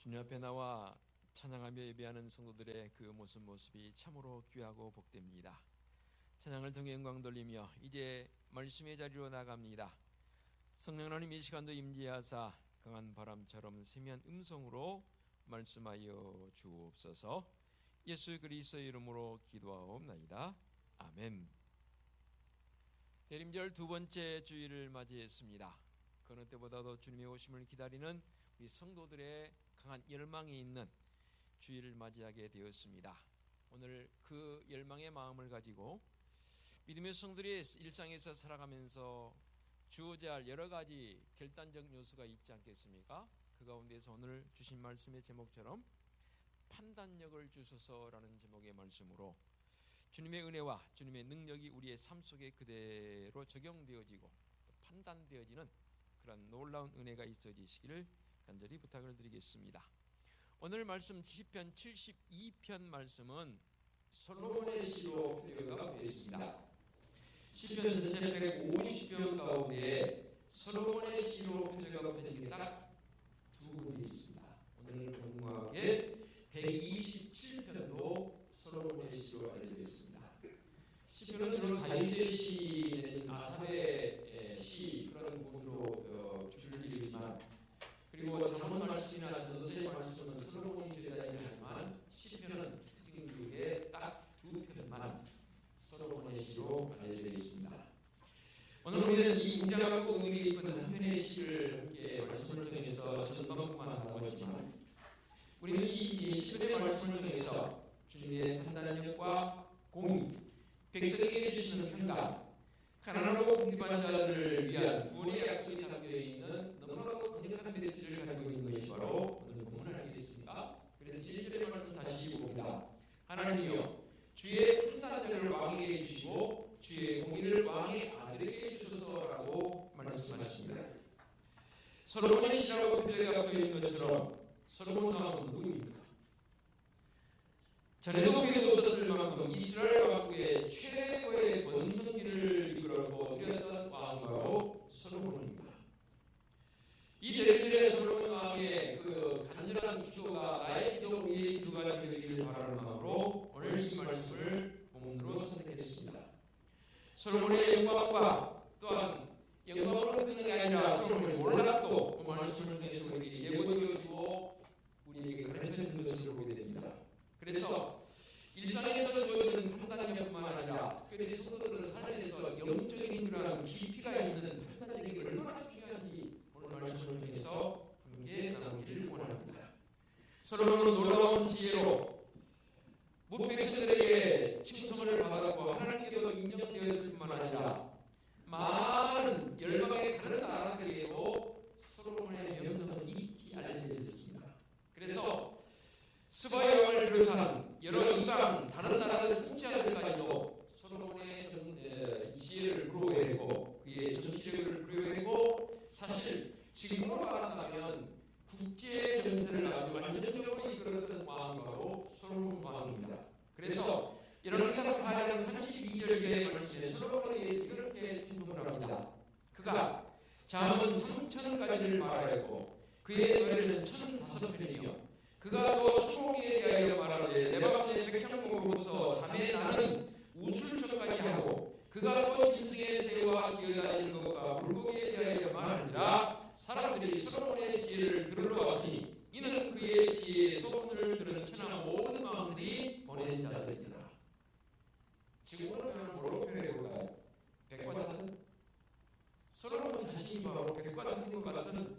주님 앞에 나와 찬양하며 예배하는 성도들의 그 모습이 참으로 귀하고 복됩니다. 찬양을 통해 영광 돌리며 이제 말씀의 자리로 나갑니다. 성령 하나님 이 시간도 임재하사 강한 바람처럼 세미한 음성으로 말씀하여 주옵소서. 예수 그리스도의 이름으로 기도하옵나이다. 아멘. 대림절 두 번째 주일을 맞이했습니다. 그 어느 때보다도 주님의 오심을 기다리는 우리 성도들의 강한 열망이 있는 주일을 맞이하게 되었습니다. 오늘 그 열망의 마음을 가지고 믿음의 성도들이 일상에서 살아가면서 주어져야 할 여러 가지 결단적 요소가 있지 않겠습니까? 그 가운데서 오늘 주신 말씀의 제목처럼 판단력을 주소서라는 제목의 말씀으로 주님의 은혜와 주님의 능력이 우리의 삶 속에 그대로 적용되어지고 판단되어지는 그런 놀라운 은혜가 있어지시기를 간절히 부탁을 드리겠습니다. 오늘 말씀 시편 72편 말씀은 솔로몬의 시로 표기가 되어 있습니다. 시편 전체 150편 가운데 솔로몬의 시로 표기가 되는 게 딱 두 군데 있습니다. 오늘 공부하게 127편도 솔로몬의 시로 알려져 있습니다. 시편은 주로 다윗의 시 내지는 아삽의 시 그런 부분으로 줄을 이루지만 그리고 잠언 말씀이나 전도서의 말씀은 솔로몬이 제자이긴 하지만 시편은 특징 중에 딱 두 편만 솔로몬의 시로 알려져 있습니다. 오늘 우리는 이 웅장하고 의미 깊은 한 편의 시를 함께 말씀을 통해서 전반부만 나누었지만 우리는 이 시편의 말씀을 통해서 주님의 판단력과 공의, 백성에게 주시는 평강, 가난하고 궁핍한 자들을 위한 구원의 약속이 담겨 있는 너무나도 강력한 메시지를 가지고 있는 것이 바로 오늘 본문 아니겠습니까? 그래서 1절의 말씀 다시 봅니다. 하나님이여 주의 판단력을 왕에게 주시고 주의 공의를 왕의 아들에게 주소서라고 말씀하십니다. 솔로몬의 시라고 표기가 되어 있는 것처럼 솔로몬 왕은 누구입니까? 전에도 기회도 없었을 만큼 이스라엘 왕국의 최고의 번성기를 이끌었고 누렸던 왕이 바로 솔로몬입니다. 이 대리들의 솔로몬 왕의 그 간절한 기도가 나의 기도, 우리의 기도가 되기를 바라는 마음으로 오늘 이 말씀을 본문으로 선택했습니다. 솔로몬의 영광과 또한 영광으로 끝는 게 아니라 솔로몬의 몰락도 말씀을 통해서 우리에게 예고되어주고 우리에게 가르쳐주는 것을 보게 됩니다. 그래서 일상에서 주어지는 판단력뿐만 아니라 특별히 성도들을 살아내서 영적인 그런 깊이가 있는 판단력이 얼마나 중요한지 오늘 말씀을 통해서 함께 나누기를 원합니다. 솔로몬은 놀라운 지혜로 무백성들에게 칭송을 받았고 하나님께도 인정되었을 뿐만 아니라 많은 열방의 다른 나라들에게도 솔로몬의 명성은 익히 알려졌습니다. 그래서 스바의 왕을 비롯한 여러 이방 다른 나라들 통치자들까지도 솔로몬의 지혜를 부러워했고 그의 정치력을 부러워했고 사실 지금으로 말한다면 국제 정세를 아주 완전적으로 이끌었던 왕이 바로 솔로몬 왕입니다. 그래서 열왕기상 4장 32절의 말씀에 솔로몬에 대해서 이렇게 칭송을 합니다. 그가 잠언 3,000가지를 말하였고 그의 노래는 1,005편이며 그가 또 초기에 대하여 말하되 레바논의 백향목으로부터 담에 나는 우술초까지 하고 그가 또 짐승의 새와 기어다니는 것과 물고기에 대하여 말하니라. 사람들이 솔로몬의 지혜를 들으러 왔으니 이는 그의 지혜의 소문을 들은 천하 모든 왕들이 보낸 자들이라. 지금으로 하면 뭐라고 표현해볼까요? 백과사전? 솔로몬 자신이 바로 백과사전과 같은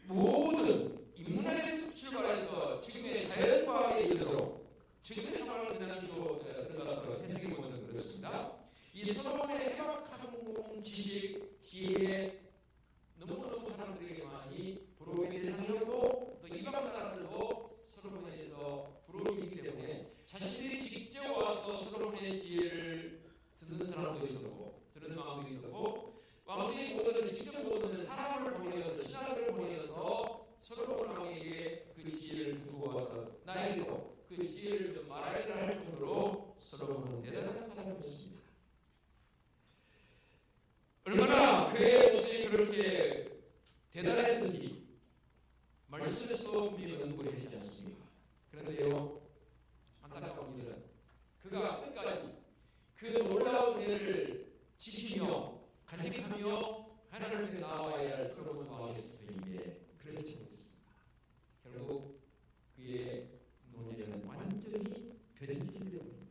모든 인문학에서 출발해서 지금의 자연과학에 이르도록 지금의 상황을 들어가서 해석해보면 그렇습니다. 이 솔로몬의 해박한 지식, 지혜 너무너무 사람들에게 많이 부러움의 대상이었고 또 이방 나라들도 솔로몬에 대해서 부러움이기 때문에 자신들이 직접 와서 솔로몬의 지혜를 듣는 사람도 있었고 들은 마음도 있었고 왕들이 모든 직접 모든 사람을 보내어서 신하들을 보내어서 솔로몬 왕에게 그 지혜를 두고 와서 나에게도 그 지혜를 좀 말하기를 할 정도로 솔로몬은 대단한 사람이었습니다. 얼마나 그의 모습이 그렇게 대단했는지 말씀에서 우리는 언급을 하지 않습니까? 그런데요, 안타까운 일은 그가 끝까지 그 놀라운 은혜를 지키며 간직하며 하나님 앞에 나와야 할 솔로몬 왕의 스페인에 그렇지 못했습니다. 결국 그의 논의는 완전히 변질되었습니다.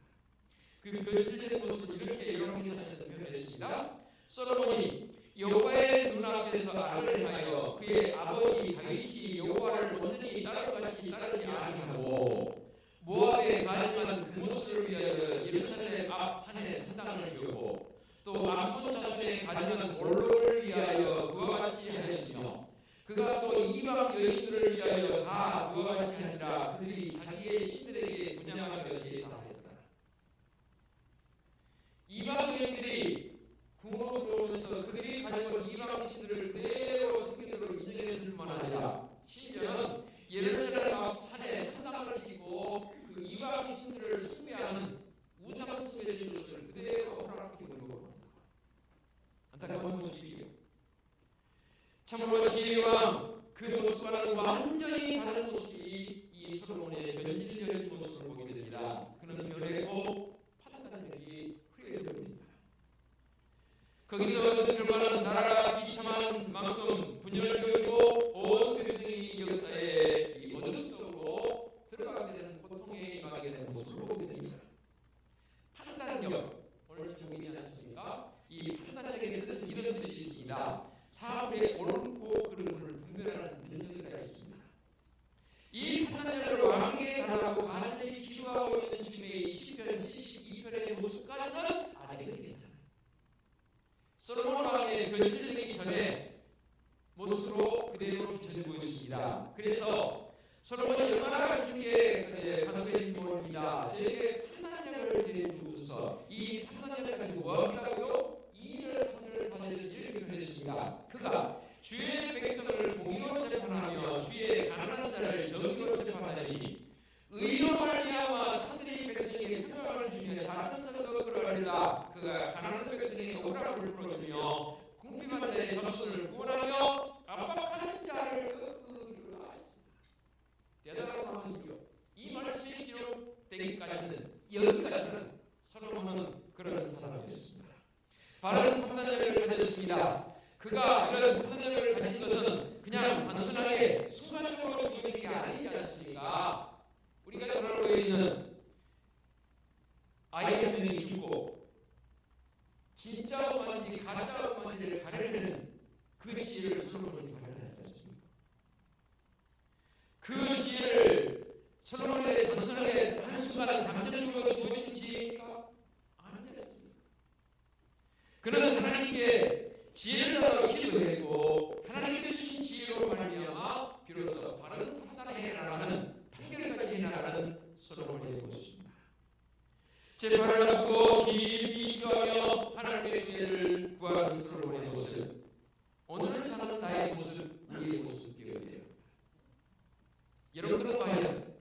그 변질된 모습을 이렇게 요한계시록에서 표현했습니다. 솔로몬이 여호와의 눈앞에서 악을 행하여 그의 아버지 다윗이 여호와를 온전히 따르지 아니하고 모압에 가지만 그 모습을 위하여 예루살렘 앞 산에 산당을 지었고 또 암몬 자손에 가지만 몰로를 위하여 그와 같이 하였으며 그가 또 이방 여인들을 위하여 다 그와 같이 하니라. 그들이 자기의 신들에게 분향하며 제사하였다. 이방 여인들이 궁으로 들어오면서 그들이 가지고 온 이방 신들을 그대로 성경으로 인정했을 뿐만 아니라 심지어는 예루살렘 앞 산에 산당을 짓고 그 이방 신들을 숭배하는 우상 숭배적인 것을 그대로 허락해 버리고 합니다. 안타까운 모습이요. 참으로 지혜왕 그 모습과는 완전히 다른 모습이 이 솔로몬의 변질되어진 모습을 보게 됩니다. 그는 변했고 판단력이 흐려집니다. 거기서 얻은 결과는 나라가 비참한 만큼 분열되고 온 백성이 역사에 이 어둠 속으로 들어가게 되는 고통에 임하게 되는 모습을 보게 됩니다. 판단력, 오늘 제목이 있지 않습니까? 이 판단력의 뜻은 이런 뜻이 있습니다. 사물의 옳고 그름을 분별하는 능력이라 했습니다. 이 판단력을 왕에게 달라고 간절히 기도하고 있는 지금의 시편 72편의 모습까지는 아직은 괜찮아요. 솔로몬 왕의 변질되기 전에 모습으로 그대로 비춰지고 있습니다. 그래서 솔로몬이 얼마나 주님께 간절히 기도합니다. 저에게 판단력을 내주소서. 이 판단력을 가지고 무엇이라고요? 2절 3절 4절에서 이렇게 표현했습니다. 그가 주의 백성을 공의로 재판하며 주의 가난한 자를 정의로 재판하니 의로 말미암아 상들이 백성에게 평안을 주시며 작은 성도 끌어가리라. 그가 가난한 백성에게 오락을 풀어주며 궁핍한 자의 자손을 구원하며 압박하는 자를 꺾으리라 했습니다. 대단한 마음이요. 이 말씀이 기록되기까지는 여기까지는 솔로몬은 그런 사람이었습니다. 바른 판단력을 가졌습니다. 그가 이런 판단력을 가진 것은 그냥 단순하게 순간적으로 주는 게 아니지 않습니까? 우리가 잘 알고 있는 아이 한 명이 죽고 진짜 엄마인지 가짜 엄마인지를 가려내는 그 지혜를 솔로몬이 발견하지 않습니까? 그 지혜를 솔로몬의 단순하게 한순간 감정적으로 주어진 지혜가 아니었습니다. 그는 하나님께 지혜를 달라고 기도했고 하나님께서 주신 지혜로 말미암아 비로소 바른 판단을 해나가는 판결까지 해나가는 솔로몬의 모습입니다. 재판을 앞두고 깊이 기도하며 하나님의 은혜를 구하는 솔로몬의 모습, 오늘 사는 나의 모습, 우리의 모습 되어야 됩니다. 여러분은 과연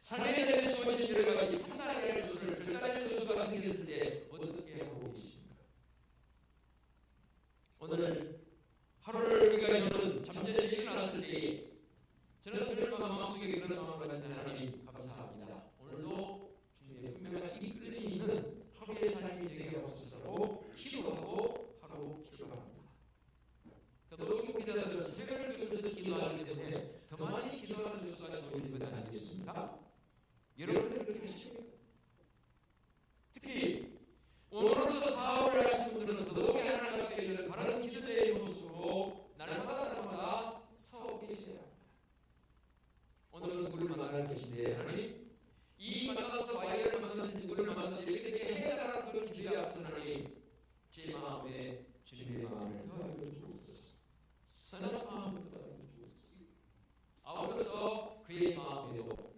삶의 자리에 주어진 여러 가지 판단해야 할 것을 결단할 요소가 생겼을 때 어떻게 하고 계십니까? 오늘 하루를 우리가 여는 잠자리에서 일어났을 때 저는 그런 마음속에 그런 마음을 가진 하나님 감사합니다. 오늘도 주님의 분명한 이끌림이 있는 하루의 삶이 되게 하옵소서라고 기도하고 하고 기도합니다. 더더욱 기도하는 새벽을 기도해서 기도하기 때문에 더 많이 기도하는 요소가 좋은 것 아니겠습니까? 여러분들 그렇게 하십니까? 특히 오늘로서 사업을 하시는 분들은 더더욱 하나님 앞에 이런 바른 기도의 모습으로 날마다 사업이 계셔야 합니다. 오늘은 물을 만나는 것인데 하나님 이 만나서 와이어를 만나든지 물을 만나든지 이렇게 해달라는 그런 기도에 앞서 하나님 제 마음에 주님의 마음을 더하여 주옵소서. 선한 마음을 더하여 주옵소서. 아울러서 그의 마음에도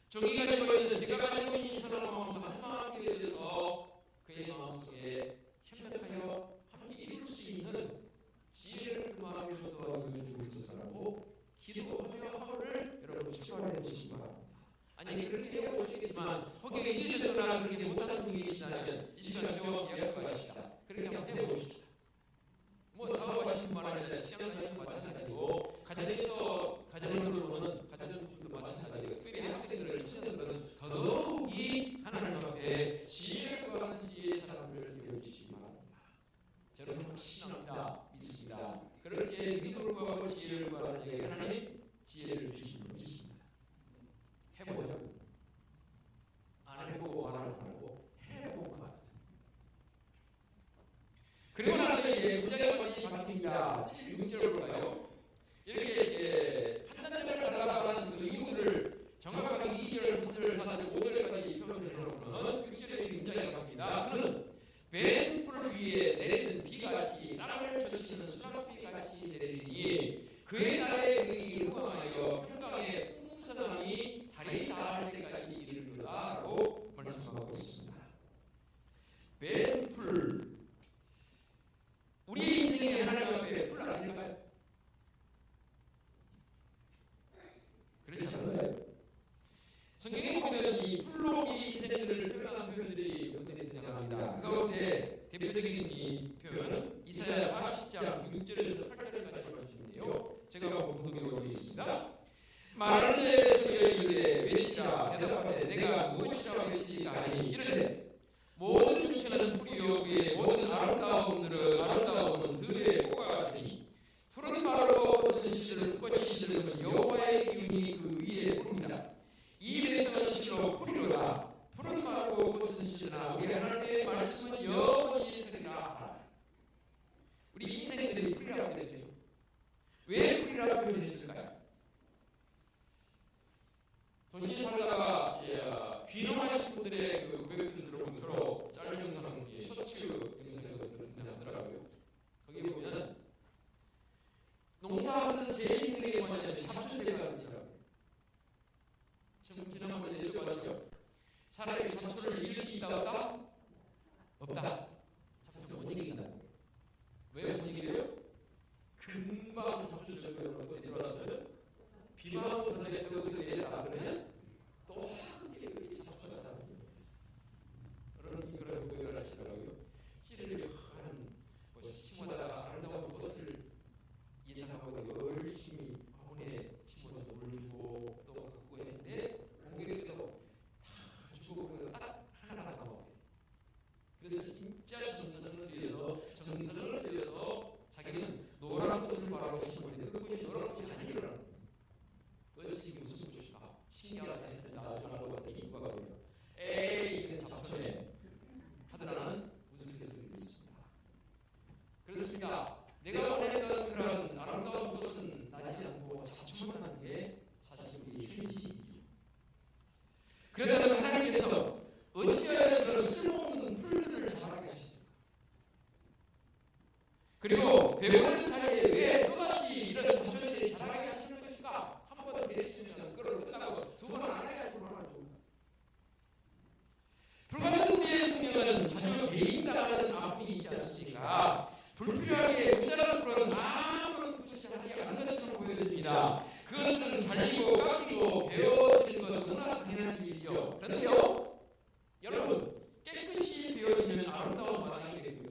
종이 가지고 있는 제가 가지고 있는 이 선한 마음과 한 마음이 되어서 그의 마음속에 협력하여 함께 이룰 수 있는 지혜를 그 마음에도 더하여 주옵소서라고 기도하며 하루를 여러분 출발해 보시기 바랍니다. 아니 그렇게 해보시겠지만 혹여 잊으셨거나 그렇게 못하는 분이 계시다면 이 시간 좀 약속하십시다. 그렇게 한번 해보십시다. 뭐 사업하시는 분 아니라 직장인도 마찬가지고 가정에서 가정을 그의 날에 의하여 평강의 풍성함이 달이 닿을 때까지 이를 거다라고 말씀하고 있습니다. 뱀풀, 우리 인생의 하나님 앞에 풀 아닐까요? 그렇지 않나요? 성경에 보면 이 풀로 우리 인생을 표현한 표현들이 몇 가지 등장합니다. 그 가운데 대표적인 이 표현은 이사야 40장 6절에서 8절까지 말씀인데요. 제가 본독에 올리겠습니다. 말하는 자에게 이르되 외치라 대답하되 내가 무엇이라고 외치리까 하니 이르되 모든 육체는 풀이요 그의 모든 아름다움은 들의 꽃과 같으니 푸른 마르고 벗은 시절은 꽃이 시절은 여호와의 기운이 그 위에 부릅니다. 이 백성은 실로 풀이로다. 푸른 마르고 벗은 시절나 우리 하나님의 말씀은 영원히 있으리라. 우리 인생들이 풀이라고 되네요. 왜 풀이라고 표현했을까요? 도시에 살다가 귀농하신 분들의 그 고백들 들어보면 주로 짧은 영상, 셔츠 영상에도 등장하더라고요. 거기 보면 농사하면서 제일 힘든 게 뭐냐면 잡초제거든요. 지난번에 여쭤봤죠. 사람이 잡초를 이길 수 있다 없다? 없다. 잡초를 못 이긴다고. 왜 못 이겨요? 금방 잡초제거로 들어왔어요. 비만 오고 내렸다 그러면 또 함께 이렇게 잡초가 자라죠. 그런 고백을 하시더라고요. 씨를 한 심어다가 아름다운 꽃을 예상하고 열심히 화분에 심어서 물 주고 또 갖고 했는데 공격도 다 주고 딱 하나 남아요. 그래서 진짜 정성을 들여서 자기는 노란 꽃을 바라고 심었는데 그 꽃이 노란 꽃이 아니더라고요. 그것이 무슨 꽃일까? 신기하다 했는데 나중에 알고 봤더니 이거가 뭐예요? 에이 이건 잡초네 하더라는 우스갯소리도 있습니다. 그렇습니다. 내가 원했던 그런 아름다운 꽃은 나지 않고 잡초만 하는 게 사실 우리의 현실이죠. 그러다가 하나님께서 어찌하여 저런 쓸모없는 풀들을 자라게 하셨습니까? 그리고 배고픈 자리에 왜 또다시 이런 잡초들이 자라게 하시는 것인가? 한 번 했으면 그걸 끝나고 두 번 안 해가지고 얼마나 좋을까? 불같은 우리의 생명은 자주 배임당하는 아픔이 있지 않습니까? 불필요하게 무자란 불은 아무런 것이 하지 않는 것처럼 보여집니다. 그것은 잘리고 깎이고 베어지는 것은 너무나 당연한 일이죠. 그런데요, 여러분 깨끗이 베어지면 아름다운 마당이 되고요.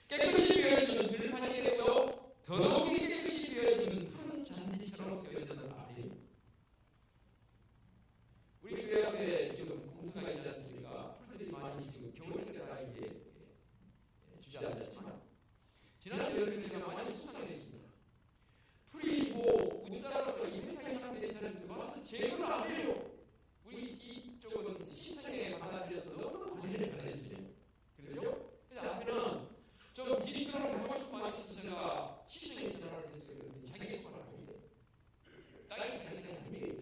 깨끗이 베어지면 들판이 되고요. 더더욱이 깨끗이 베어지면 푸른 잔디처럼 베어지는 아세요? 우리 교회 앞에 지금 공터가 있지 않습니까? 풀들이 많이 지금 겨울이라 이제 주저앉았지만 지난주 여름에 제가 많이 속상했습니다. 풀이 뭐 문자라서 200명 이상 되는 사람들이 와서 제거를 안 해요. 우리 이쪽은 시청에 받아들여서 너무너무 관리를 잘해주세요. 그렇죠? 그래서 앞에는 좀 뒤처럼 하고 싶은 마음이 있어서 제가 시청에 전화를 했어요. 자기 손을 아니에요. 딸이 자기는 아니에요.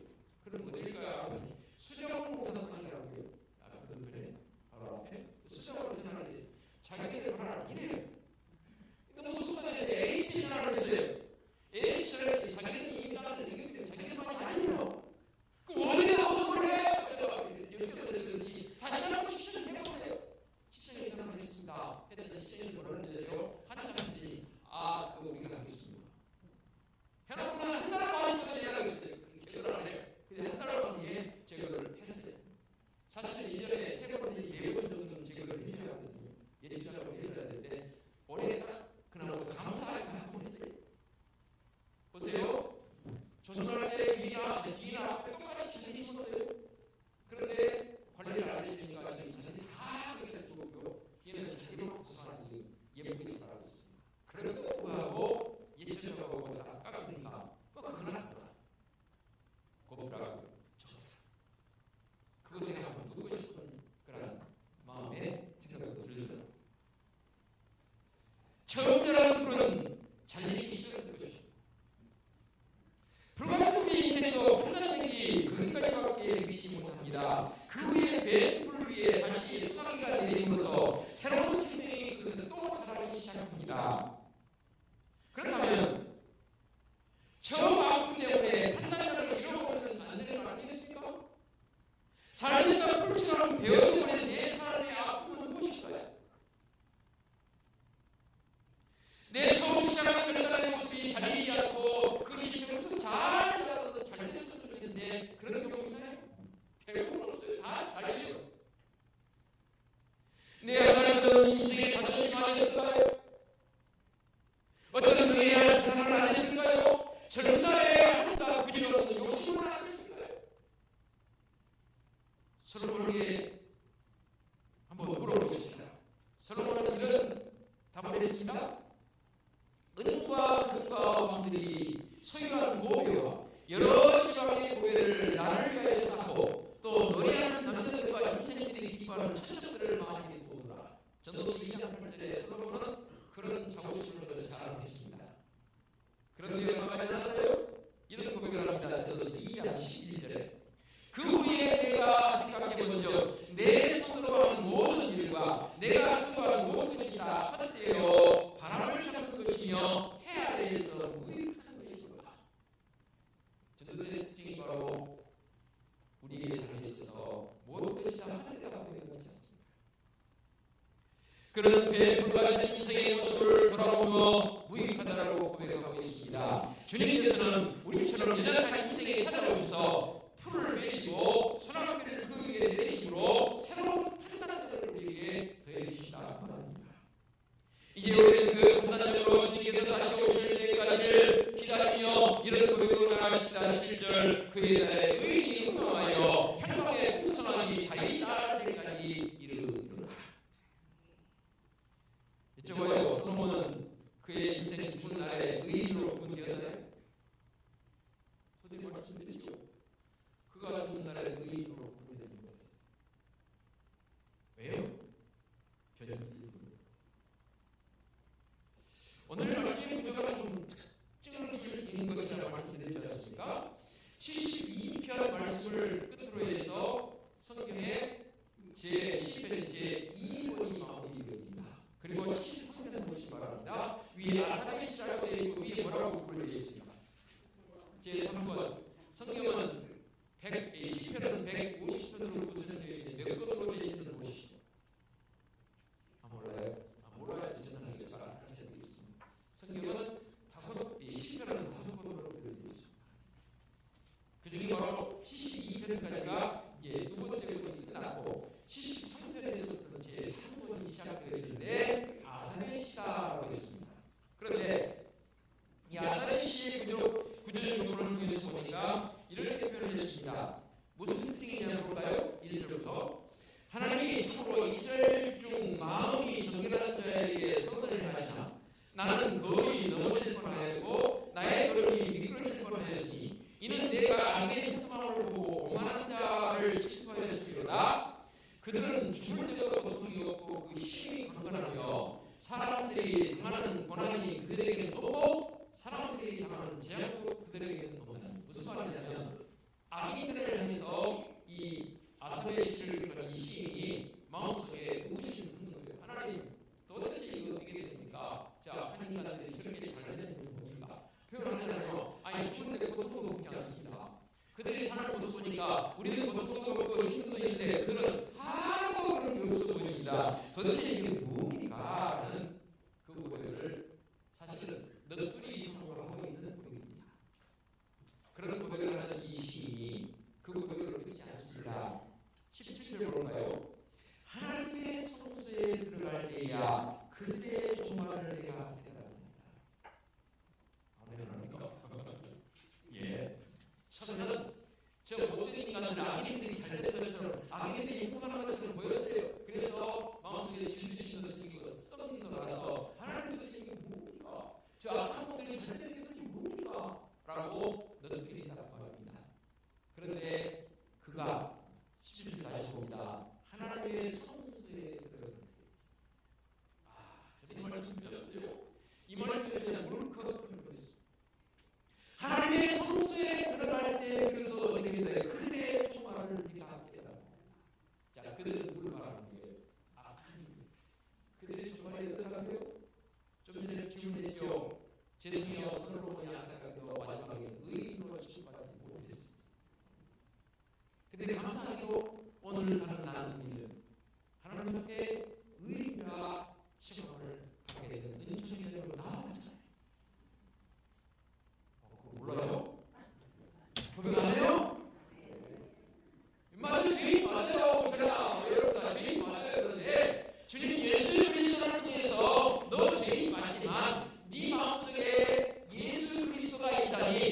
그럼 뭐될까 하면 수정보상관이라고요. 그 건물에 바로 앞에 수정으로 전화를 해요. 자기들 하나 이래요. 너무 속상해서 H 전화를 했어요. H를 자기는 이미 나는 얘기했는데 자기 말이 아니에요. 그 어디에 나와서 그래? 여쭤보는 했더니 다시 한번 시청 해보세요. 시청에 전화를 했습니다. 했더니 시청에서 그러는데요. 한참 뒤 그거 우리가 하겠습니다. 해놓고 한 달 만에 연락이 없어요. 제거를 안 해요. 근데 한 달 만에 제거를 했어요. 사실 1년에 3번, 4번 정도는 제거를 해줘야 하거든요. 예지적으로 해줘야 되는데 올해 딱 그나마 감사하게 한번 했어요. 보세요. 조선할 때 뒤나 앞에 똑같이 자기 심었어요. 그런데 관리를 안 해주니까 자기 자신이 다 거기다 죽었고요. 뒤에는 자기도 고생하는 지금 예쁘게 자라고 있습니다. 그럼에도 불구하고 예지적으로 깎으니까 그거나 고맙더라고요. 그것에 한번 누고 싶은 그런 마음에 생각도 들더라고요. 처음 자라는 풀은 잘리기 싫었을 것이죠. 불같은 우리 인생도 풀나는이 거기까지밖에 미치지 못합니다. 그 위에 뱀풀 위에 다시 소나기가 내리면서 새로운 생명이 그것을 또 자라기 시작합니다. 그렇다면 자유. 내가 살던 인생의 자존심 아니었을까요? 어떤 은혜와 자산을 안 했을까요? 젊은 날에 한다 부질없는 욕심을 안 했을까요? 솔로몬에게 한번 물어보십시다. 솔로몬은 이런 답을 했습니다. 은과 금과 왕들이 소유한 모배와 여러 지방의 고개를 나를 위하여 사고 또 노래하는 남자들과 인생들이 기뻐하는 천적들을 많이 보더라. 전도서 2장 8절에 솔로몬은 그런 자부심을 자랑했습니다. 그런데 얼마나 지났어요? 이런 고백을 합니다. 전도서 2장 11절에 그 후에 내가 생각해본즉 내 손으로 한 모든 일과 내가 수고한 모든 것이 다 헛되어 바람을 잡은 것이며 해 아래에서 무익한 것이로다. 전도서의 특징이 바로 우리의 삶에 있어서 모든 것이 다 헛되다고 고백하지 않습니까? 그런 배에 불과해진 인생의 모습을 돌아보며 무익하다라고 고백하고 있습니다. 주님께서는 우리처럼 연약한 인생에 찾아오셔서 풀을 내시고 소나무를 그 위에 내심으로 새로운 판단력을 우리에게 더해주시다 그 말입니다. 이제 우리는 그 판단력으로 주님께서 다시 오실 때까지를 기다리며 이런 고백으로 나가시다 7절 그의 날에 의인이 흥망하여 평강의 풍성함이 다이 나갈 때까지 이르리라. 여쭤봐요. 솔로몬은 그의 인생 죽은 날에 의인으로 구원되었나요? 소들이 말씀드리죠. 그가 죽은 날에 의인으로 구원되는 것이었어요. 왜요? 변형지. 오늘 말씀의 구조가 좀 특징을 지닌 것이라고 말씀드렸지 않습니까? 72편 말씀을 끝으로 해서 성경의 제10편 제2번이 마무리되어집니다. 그리고 73편 보시기 바랍니다. 위에 아사리시라고 되어 있고 위에 뭐라고 불러져 있습니다. 제3번 성경은 10편은 150편으로 구성되어 있는데 몇 권으로 되어 있는지 보시죠. 몰라요? 몰라야 전상하기가 잘 안 가르쳐 드리겠습니다. 성경은 10편은 5권으로 되어 있습니다. 그 중에 바로 72편까지가 두 번째 권이 끝났고 73편에서부터 제3권이 시작되어 있는데 아사레시다라고 했습니다. 그런데 이 아사레시의 구조적인 요구를 통해서 보니까 이렇게 표현했습니다. 무슨 특징이냐고 볼까요? 1절부터 하나님이 참으로 이스라엘 중 마음이 정결한 자에게 선을 행하시나 나는 거의 넘어질 뻔하였고 나의 걸음이 미끄러질 뻔하였으니 이는 내가 악인의 형통함을 보고 오만한 자를 침투하였으리로다. 그들은 죽을 때도 고통이 없고 그 힘이 강건하며 사람들이 당하는 고난이 그들에게는 높고 사람들이 당하는 재앙도 그들에게는 없는. 무슨 말이냐면 악인들을 향해서 이 아사레시를 이 시인이 마음속에 의구심을 품는 거예요. 하나님 도대체 이거 어떻게 됩니까? 자, 악한 인간들이 저렇게 잘 되는 게 뭡니까? 표현하잖아요. 아니 죽는데 고통도 없지 않습니다. 그들이 사는 모습 보니까 우리는 고통도 없고 힘도 있는데 그들은 하나도 그런 게 없어 보입니다. 도대체 이게 뭡니까? 라는 그 고백을 사실은 너희들이 이성으로 하고 있는 고백입니다. 그런 고백을 하는 이 시인이 그 고백을 듣지 않습니다. 17절 볼까요? 하나님의 성소에 들어갈 때야 그때의 종말을 내가 깨달았습니다. 아멘합니까? 예. 처음에는 저 모든 인간들 악인들이 잘된 것처럼 악인들이 행동하는 것처럼 보였어요. 그래서 마음속에 질주심도 생기고 썩는 걸 알아서 하나님 도대체 이게 뭡니까? 저 악한 놈들이 잘되는 게 도대체 뭡니까? 라고 너희들이 답합니다. 그런데 그가 17절 다시 봅니다. 하나님의 성소에 들어갈 때. 저는 이 말씀 배웠어요. 이 말씀에 대한 물컵을 배웠어요. 하나님의 성소에 들어갈 때 그래서 어떻게 된다? 그들의 총알을 우리가 깨달아. 자, 그들은 누굴 말하는 거예요? 악한 그들의 총알에 들어가며 좀 전에 질문했죠. 죄송해요. 솔로몬이 안타깝게도 마지막에 의인으로 취급하지 못했습니다. 그런데 감사하게도 오늘 사는 나는 우리는 하나님 앞에 의인과 칭함을 받게 되는 은총의 자리로 나아갔잖아요. 그거 몰라요? 고백 안 해요? 맞아요. 죄인 맞아요.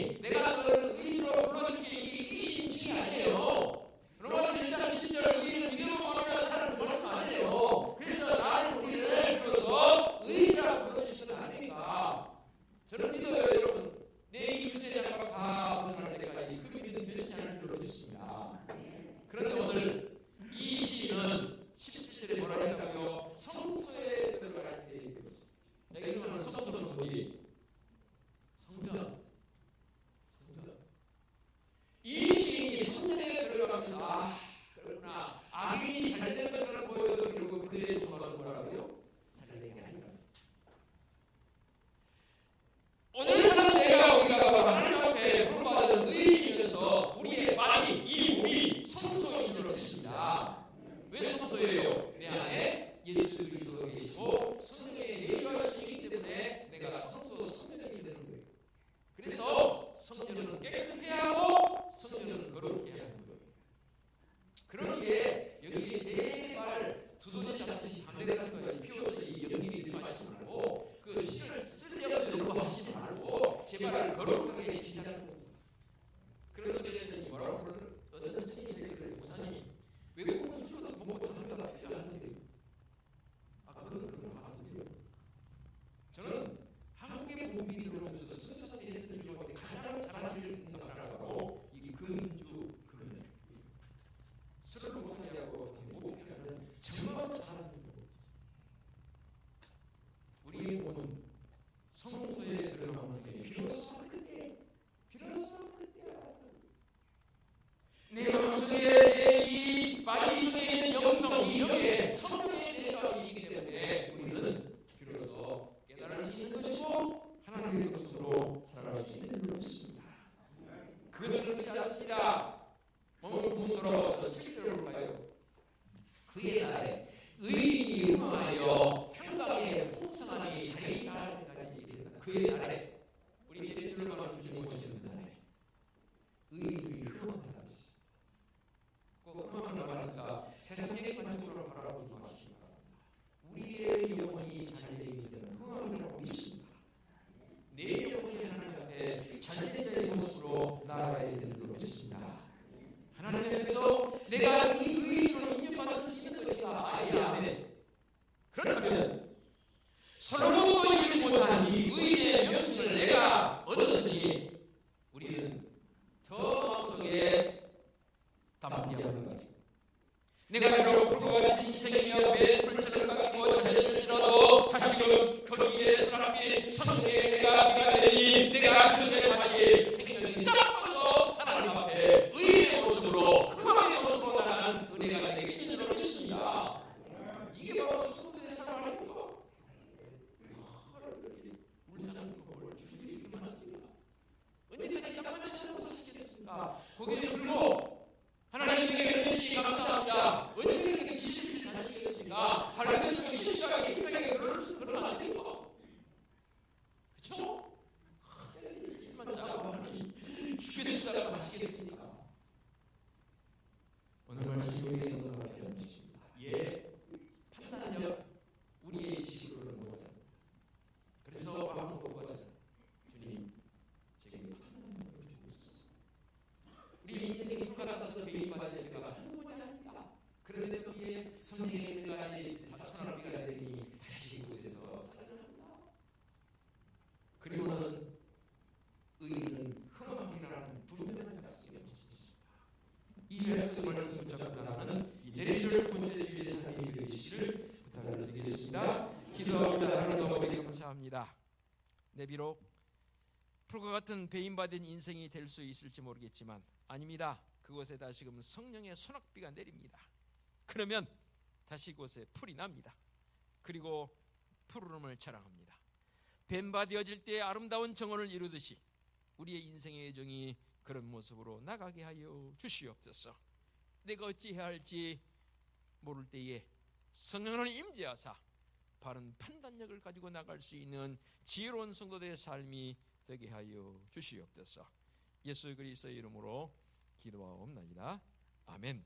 아니 내가 너를 의인으로 불러줄게 이게 이심칭이 아니에요. 로마서 1장 10절 의인은 믿음으로 말미암아 사는 말씀 아니에요. 그래서 나를 우리를 불러서 의인이라고 불러주신 건 아닙니까? 저는 믿어요 여러분. 내 이 육체 장막 다 벗어날 때까지 그 믿음 변치 않을 줄로 믿습니다. 그런데 오늘 이 시는 17절에 뭐라 했다고요? 성소에 들어갈 때 얘기했어요. 여기서는 성소는 뭐지? 성전. 이 시인이 성전에 들어가면서 그렇구나. 악인이 잘되는 것처럼 보여도 결국 그의 조각은 뭐라고요? 잘되는 게 아니라. 오늘 사는 내가 우리가 하나님 앞에 부름받은 의인이면서 우리의 마음이 이 몸이 성소인으로 됐습니다. 왜 성소예요? 내 안에 예수 그리스도가 계시고 성령의 내주하시기 때문에 내가 성전이 되는 거예요. 그래서 성전은 깨끗해야 하고 성전은 거룩해야 하는 거예요. 그러기에 여기에 제발 두더지 잡듯이 담배 같은 거 피워서 이 연기를 들이마시지 말고 그 씨를 쓸데없는 연구하시지 말고 제발 거룩하게 지내자는 겁니다. 그래서 저희들이 뭐라고 그러는 어떤 천인이 그래 목사님 외국은 술도 못 먹고 담배가 하는데 아까 그건 알아주세요. 저는 한국의 국민이 들어오면서 선서사에 했던 일 가운데 가장 잘하는 일 있는 나라로 이 금주 금연 술을 못하게 하고 담배 못 피게 하는 정말 잘하는 일. 우리의 몸은 성소에 들어가면 비로소 그때 내 마음속에 이 마리 속에 있는 영성 이 영에 성령의 내감이기 때문에 우리는 비로소 깨달을 수 있는 것이고 하나님의 것으로 살아갈 수 있는 것입니다. 그것을 믿지 않습니다. 오늘 본문 돌아와서 7절을 봐요. 그의 날에 의인이 흥하여 평강에 풍성하니 다이 나을 때까지 얘기합니다. 그의 날에 우리 믿음들만 주님 오시는 날에 의인이 흥한다. 꼭 흥하는 말하니까 세상의 관점으로 바라보지 마시기 바랍니다. 우리의 영혼이 잘되기 전에 흥하기라고 믿습니다. 내 영혼이 하나님 앞에 잘된 자의 모습으로 나아가야 되는 걸 믿습니다. 하나님 앞에서 내가 의인으로 인정받을 수 있는 것이다. 아멘. 그렇다면 솔로몬도 이루지 못한 이 의인의 명칭을 내가 얻었으니 우리는 더 마음속에 담기 하는 거지. 내가 비록 불과같은 인생이며 매 불철을 깎이고 잘했을지라도 다시금 거기에 사람이 성령의 내가 되니 내가 그것에 다시 생명이 싹 터서 하나님 앞에 의인의 모습으로 흥망의 모습으로 나가는 은혜가 내게 있는 줄 믿습니다. 이게 바로 성도의 삶 아닙니까? 울산 그걸 주일 이렇게 많습니다. 언제까지 약만 찾아보고 사시겠습니까? 고개를 들고 하나님께 은혜시 감사합니다. 언제 이렇게 미실미실 다니시겠습니까? 하나님께 실수하게 힘들게 그러면 안 됩니다. 그렇죠? 일만 짜고 하나님 주겠습니다라고 하시겠습니까? 오늘 말씀이 있는 것과 변했습니다. 예, 판단력 우리의 지식으로는 못하잖아요. 그래서 마음을 보고 하잖아요. 주님, 제게 판단력을 주고 있어서 우리 인생이 불과 같아서 배임받을 때가 한두 번이 아닙니다. 그런데 또 이게 성령의 은혜가 아닌 천합비가 되니 다시 이곳에서 살아납니다. 그리고는 의인은 흥함이라는 분명한 약속이 없으십니다. 이 약속을 말씀 붙잡고 나가는 이 내리절 분재주의 삶이 이루어지시를 부탁을 드리겠습니다. 기도합니다. 하나님 아버지 감사합니다. 내 비록 풀과 같은 배임받은 인생이 될 수 있을지 모르겠지만 아닙니다. 그곳에 다시금 성령의 소낙비가 내립니다. 그러면 다시 그곳에 풀이 납니다. 그리고 푸르름을 자랑합니다. 뱀바되어질 때 아름다운 정원을 이루듯이 우리의 인생의 여정이 그런 모습으로 나가게 하여 주시옵소서. 내가 어찌해야 할지 모를 때에 성령을 임재하사 바른 판단력을 가지고 나갈 수 있는 지혜로운 성도들의 삶이 되게 하여 주시옵소서. 예수 그리스도의 이름으로 기도하옵나이다. 아멘.